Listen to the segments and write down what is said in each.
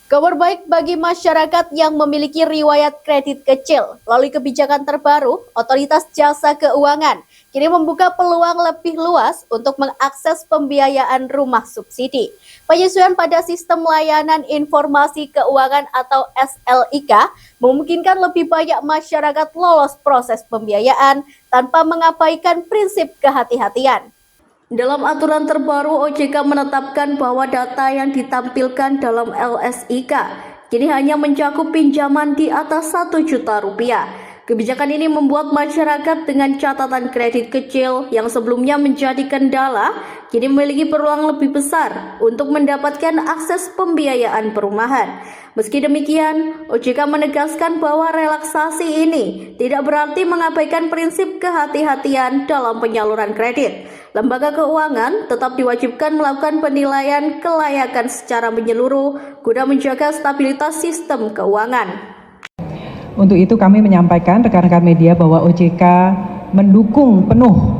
Kabar baik bagi masyarakat yang memiliki riwayat kredit kecil. Melalui kebijakan terbaru, Otoritas Jasa Keuangan kini membuka peluang lebih luas untuk mengakses pembiayaan rumah subsidi. Penyesuaian pada Sistem Layanan Informasi Keuangan atau SLIK memungkinkan lebih banyak masyarakat lolos proses pembiayaan tanpa mengabaikan prinsip kehati-hatian. Dalam aturan terbaru, OJK menetapkan bahwa data yang ditampilkan dalam LSIK kini hanya mencakup pinjaman di atas 1 juta rupiah. Kebijakan ini membuat masyarakat dengan catatan kredit kecil yang sebelumnya menjadi kendala, kini memiliki peluang lebih besar untuk mendapatkan akses pembiayaan perumahan. Meski demikian, OJK menegaskan bahwa relaksasi ini tidak berarti mengabaikan prinsip kehati-hatian dalam penyaluran kredit. Lembaga keuangan tetap diwajibkan melakukan penilaian kelayakan secara menyeluruh guna menjaga stabilitas sistem keuangan. Untuk itu kami menyampaikan rekan-rekan media bahwa OJK mendukung penuh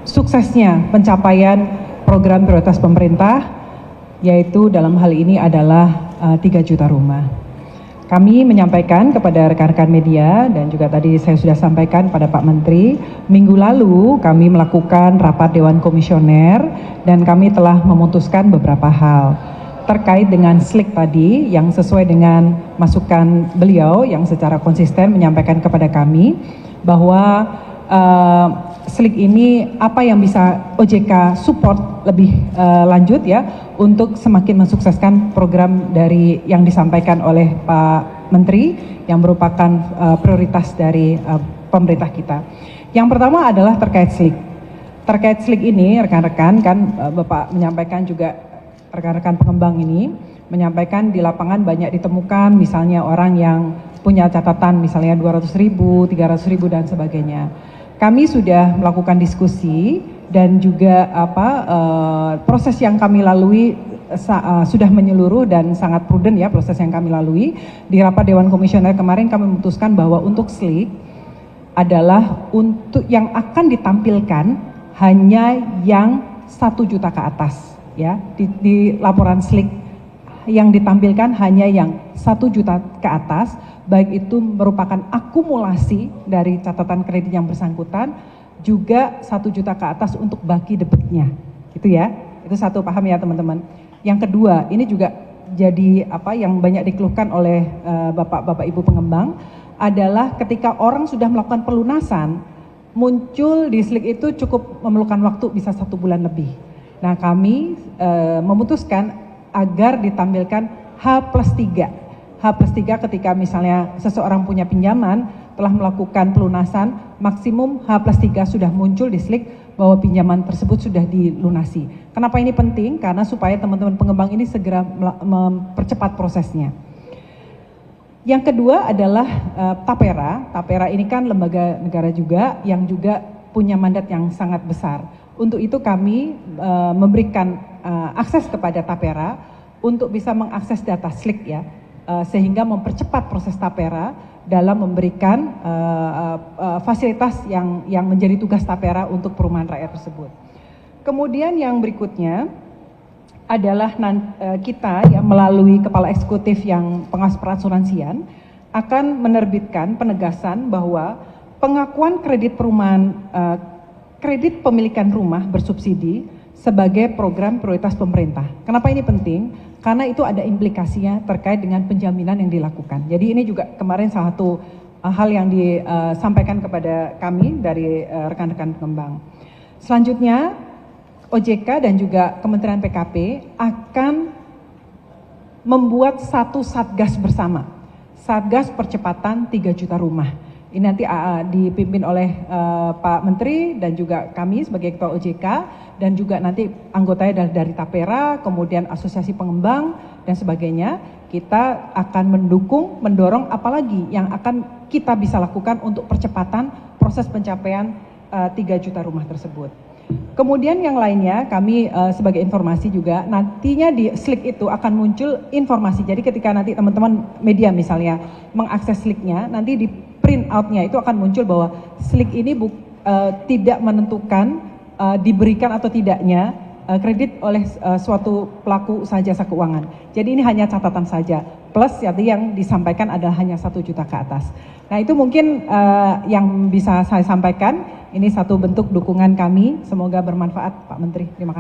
suksesnya pencapaian program prioritas pemerintah, yaitu dalam hal ini adalah 3 juta rumah. Kami menyampaikan kepada rekan-rekan media dan juga tadi saya sudah sampaikan pada Pak Menteri, minggu lalu kami melakukan rapat Dewan Komisioner dan kami telah memutuskan beberapa hal terkait dengan SLIK tadi yang sesuai dengan masukan beliau yang secara konsisten menyampaikan kepada kami bahwa SLIK ini apa yang bisa OJK support lebih lanjut ya untuk semakin mensukseskan program dari yang disampaikan oleh Pak Menteri yang merupakan prioritas dari pemerintah kita. Yang pertama adalah terkait SLIK. Terkait SLIK ini rekan-rekan kan Bapak menyampaikan juga rekan-rekan pengembang ini menyampaikan di lapangan banyak ditemukan misalnya orang yang punya catatan misalnya 200.000, 300.000 dan sebagainya. Kami sudah melakukan diskusi dan juga proses yang kami lalui sudah menyeluruh dan sangat prudent ya proses yang kami lalui. Di rapat Dewan Komisioner kemarin kami memutuskan bahwa untuk SLIK adalah untuk yang akan ditampilkan hanya yang 1 juta ke atas ya. Di laporan SLIK yang ditampilkan hanya yang 1 juta ke atas, baik itu merupakan akumulasi dari catatan kredit yang bersangkutan, juga 1 juta ke atas untuk baki debitnya, gitu ya. Itu satu, paham ya teman-teman. Yang kedua, ini juga jadi apa yang banyak dikeluhkan oleh bapak-bapak ibu pengembang adalah ketika orang sudah melakukan pelunasan, muncul di SLIK itu cukup memerlukan waktu bisa 1 bulan lebih. Nah kami memutuskan agar ditampilkan H+3. H+3 ketika misalnya seseorang punya pinjaman telah melakukan pelunasan, maksimum H+3 sudah muncul di SLIK bahwa pinjaman tersebut sudah dilunasi. Kenapa ini penting? Karena supaya teman-teman pengembang ini segera mempercepat prosesnya. Yang kedua adalah Tapera. Tapera ini kan lembaga negara juga yang juga punya mandat yang sangat besar. Untuk itu kami memberikan akses kepada Tapera untuk bisa mengakses data SLIK ya. Sehingga mempercepat proses Tapera dalam memberikan fasilitas yang menjadi tugas Tapera untuk perumahan rakyat tersebut. Kemudian yang berikutnya adalah kita yang melalui Kepala Eksekutif yang Pengawas Perasuransian akan menerbitkan penegasan bahwa pengakuan kredit perumahan, kredit pemilikan rumah bersubsidi sebagai program prioritas pemerintah. Kenapa ini penting? Karena itu ada implikasinya terkait dengan penjaminan yang dilakukan. Jadi ini juga kemarin salah satu hal yang disampaikan kepada kami dari rekan-rekan pengembang. Selanjutnya OJK dan juga Kementerian PKP akan membuat satu satgas bersama. Satgas percepatan 3 juta rumah. Ini nanti dipimpin oleh Pak Menteri dan juga kami sebagai Ketua OJK dan juga nanti anggotanya dari Tapera, kemudian Asosiasi Pengembang dan sebagainya. Kita akan mendukung, mendorong apalagi yang akan kita bisa lakukan untuk percepatan proses pencapaian 3 juta rumah tersebut. Kemudian yang lainnya kami sebagai informasi juga nantinya di SLIK itu akan muncul informasi. Jadi ketika nanti teman-teman media misalnya mengakses SLIK-nya, nanti di print out-nya itu akan muncul bahwa SLIK ini tidak menentukan diberikan atau tidaknya kredit oleh suatu pelaku usaha jasa keuangan. Jadi ini hanya catatan saja. Plus yang disampaikan adalah hanya 1 juta ke atas. Nah itu mungkin yang bisa saya sampaikan. Ini satu bentuk dukungan kami. Semoga bermanfaat Pak Menteri. Terima kasih.